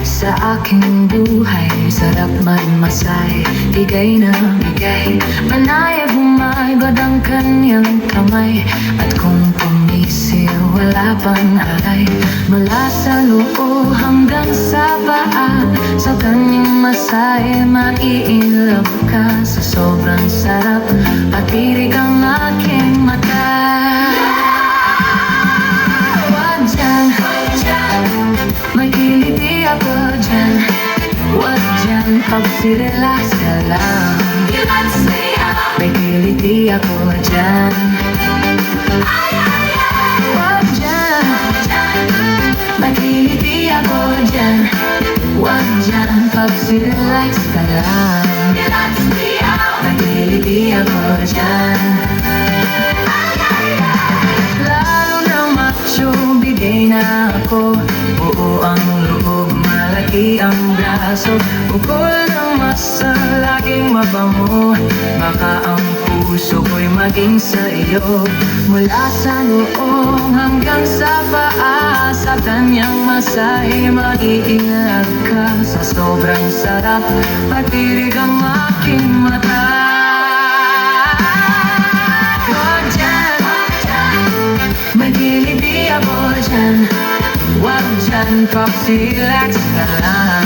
Sa aking buhay, sarap magmasay, bigay na bigay, panayag humagod ang kanyang kamay. At kung pumisil, wala pang alay, mula sa loob hanggang sa paa. Sa kanyang masay, maiinlove ka sa sobrang sarap, patirig ang aking mata. Wag dyan, may kiliti ako dyan. Wag dyan, pag-relax ka lang. May kiliti ako dyan. Wag dyan, may kiliti ako dyan. Wag dyan, pag-relax ka lang. May kiliti ako dyan. Lalo na macho, bigay na ako. Buo ang loob, malaki ang braso. Bukol ng masa, laging mabango. Baka ang puso ko'y maging sa iyo. Mula sa noong hanggang sa paa, sa kanyang masay, mag-iingat ka sa sobrang sarap, patirig ang aking mata. Wag dyan, may kiliti ako dyan. Wag dyan, relax ka lang.